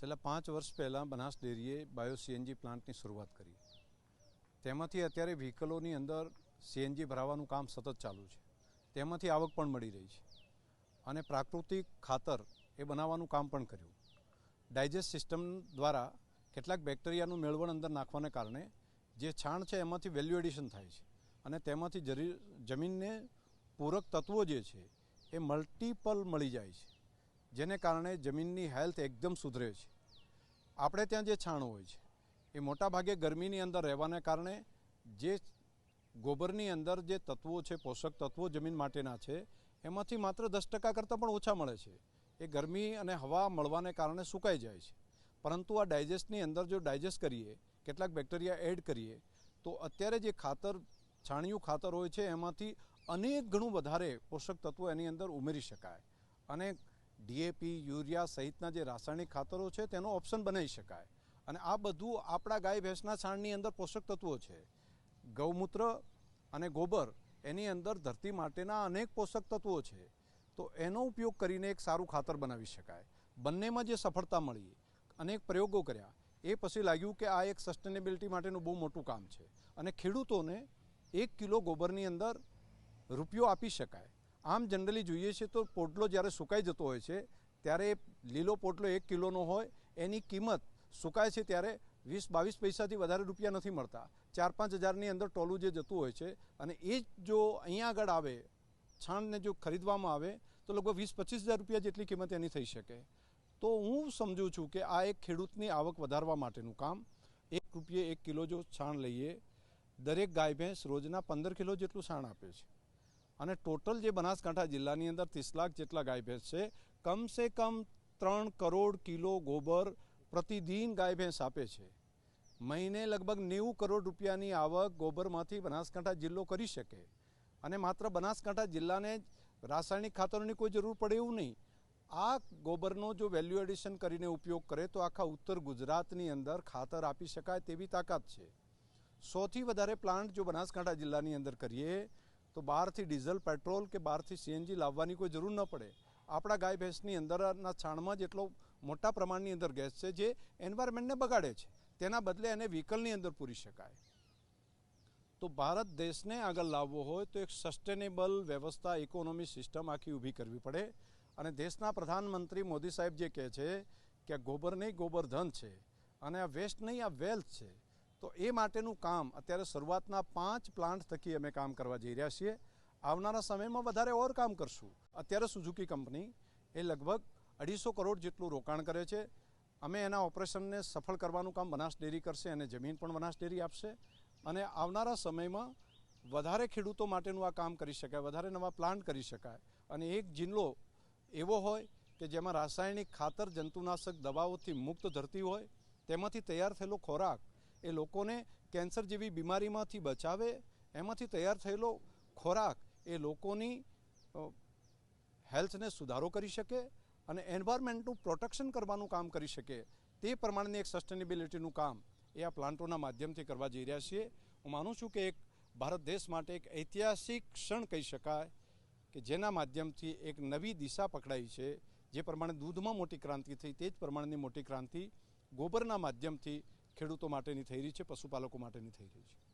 છેલ્લા 5 વર્ષ પહેલાં બનાસ ડેરીએ બાયો સીએનજી પ્લાન્ટની શરૂઆત કરી। તેમાંથી અત્યારે વ્હીકલોની અંદર સીએનજી ભરાવાનું કામ સતત ચાલુ છે। તેમાંથી આવક પણ મળી રહી છે અને પ્રાકૃતિક ખાતર એ બનાવવાનું કામ પણ કર્યું। ડાયજેસ્ટ સિસ્ટમ દ્વારા કેટલાક બેક્ટેરિયાનું મેળવણ અંદર નાખવાને કારણે જે છાણ છે એમાંથી વેલ્યુ એડિશન થાય છે અને તેમાંથી જમીનને પૂરક તત્વો જે છે એ મલ્ટિપલ મળી જાય છે, જેને કારણે જમીનની હેલ્થ એકદમ સુધરે છે। આપણે ત્યાં જે છાણ હોય છે એ મોટાભાગે ગરમીની અંદર રહેવાને કારણે જે ગોબરની અંદર જે તત્વો છે, પોષક તત્વો જમીન માટેના છે, એમાંથી માત્ર 10% કરતાં પણ ઓછા મળે છે। એ ગરમી અને હવા મળવાને કારણે સુકાઈ જાય છે। પરંતુ આ ડાયજેસ્ટની અંદર જો ડાયજેસ્ટ કરીએ, કેટલાક બેક્ટેરિયા એડ કરીએ, તો અત્યારે જે ખાતર છાણિયું ખાતર હોય છે એમાંથી અનેક ગણું વધારે પોષક તત્વો એની અંદર ઉમેરી શકાય અને ડીએપી, યુરિયા સહિતના જે રાસાયણિક ખાતરો છે તેનો ઓપ્શન બનાવી શકાય। અને આ બધું આપણા ગાય ભેંસના છાણની અંદર પોષક તત્વો છે। ગૌમૂત્ર અને ગોબર એની અંદર ધરતી માટેના અનેક પોષક તત્વો છે, તો એનો ઉપયોગ કરીને એક સારું ખાતર બનાવી શકાય। બંનેમાં જે સફળતા મળી, અનેક પ્રયોગો કર્યા, એ પછી લાગ્યું કે આ એક સસ્ટેનેબિલિટી માટેનું બહુ મોટું કામ છે અને ખેડૂતોને 1 કિલો ગોબરની અંદર રૂપિયો આપી શકાય। આમ જનરલી જોઈએ છે તો પોટલો જ્યારે સુકાઈ જતો હોય છે ત્યારે લીલો પોટલો 1 કિલોનો હોય, એની કિંમત સુકાય છે ત્યારે 20-22 પૈસાથી વધારે રૂપિયા નથી મળતા। 4-5 હજારની અંદર ટોલું જે જતું હોય છે અને એ જ જો અહીંયા આગળ આવે, છાણને જો ખરીદવામાં આવે તો લગભગ 20-25 હજાર રૂપિયા જેટલી કિંમત એની થઈ શકે। તો હું સમજું છું કે આ એક ખેડૂતની આવક વધારવા માટેનું કામ। 1 રૂપિયે 1 કિલો જો છાણ લઈએ, દરેક ગાય ભેંસ રોજના 15 કિલો જેટલું છાણ આપે છે અને ટોટલ જે બનાસકાંઠા જિલ્લાની અંદર 30 લાખ જેટલા ગાય ભેંસ છે, કમ સે કમ 3 કરોડ કિલો ગોબર પ્રતિદિન ગાય ભેંસ આપે છે। મહિને લગભગ 90 કરોડ રૂપિયાની આવક ગોબરમાંથી બનાસકાંઠા જિલ્લો કરી શકે અને માત્ર બનાસકાંઠા જિલ્લાને રાસાયણિક ખાતરોની કોઈ જરૂર પડે એવું નહીં। આ ગોબરનો જો વેલ્યુ એડિશન કરીને ઉપયોગ કરે તો આખા ઉત્તર ગુજરાતની અંદર ખાતર આપી શકાય તેવી તાકાત છે। 100થી વધારે પ્લાન્ટ જો બનાસકાંઠા જિલ્લાની અંદર કરીએ તો બહારથી ડીઝલ, પેટ્રોલ કે બહારથી સીએનજી લાવવાની કોઈ જરૂર ન પડે। આપણા ગાય ભેંસની અંદરના છાણમાં જેટલો મોટા પ્રમાણની અંદર ગેસ છે જે એન્વાયરમેન્ટને બગાડે છે, તેના બદલે એને વ્હીકલની અંદર પૂરી શકાય। તો ભારત દેશને આગળ લાવવો હોય તો એક સસ્ટેનેબલ વ્યવસ્થા, ઇકોનોમી સિસ્ટમ આખી ઊભી કરવી પડે અને દેશના પ્રધાનમંત્રી મોદી સાહેબ જે કહે છે કે ગોબર નહીં, ગોબરધન છે અને આ વેસ્ટ નહીં, આ વેલ્થ છે, તો એ માટેનું કામ અત્યારે શરૂઆતના 5 પ્લાન્ટ થકી અમે કામ કરવા જઈ રહ્યા છીએ। આવનારા સમયમાં વધારે ઓર કામ કરશું। અત્યારે સુઝુકી કંપની એ લગભગ 250 કરોડ જેટલું રોકાણ કરે છે। અમે એના ઓપરેશનને સફળ કરવાનું કામ બનાસ ડેરી કરશે અને જમીન પણ બનાસ ડેરી આપશે અને આવનારા સમયમાં વધારે ખેડૂતો માટેનું આ કામ કરી શકાય, વધારે નવા પ્લાન્ટ કરી શકાય અને એક જિલ્લો એવો હોય કે જેમાં રાસાયણિક ખાતર, જંતુનાશક દવાઓથી મુક્ત ધરતી હોય, તેમાંથી તૈયાર થયેલો ખોરાક એ લોકોને કેન્સર જેવી બીમારીમાંથી બચાવે, એમાંથી તૈયાર થયેલો ખોરાક એ લોકોની હેલ્થને સુધારો કરી શકે અને એન્વાયરમેન્ટનું પ્રોટેક્શન કરવાનું કામ કરી શકે, તે પ્રમાણેની એક સસ્ટેનેબિલિટીનું કામ એ આ પ્લાન્ટોના માધ્યમથી કરવા જઈ રહ્યા છીએ। હું માનું છું કે એક ભારત દેશ માટે એક ઐતિહાસિક ક્ષણ કહી શકાય કે જેના માધ્યમથી એક નવી દિશા પકડાઈ છે। જે પ્રમાણે દૂધમાં મોટી ક્રાંતિ થઈ, તે જ પ્રમાણેની મોટી ક્રાંતિ ગોબરના માધ્યમથી ખેડૂતો માટેની થઈ રહી છે, પશુપાલકો માટેની થઈ રહી છે।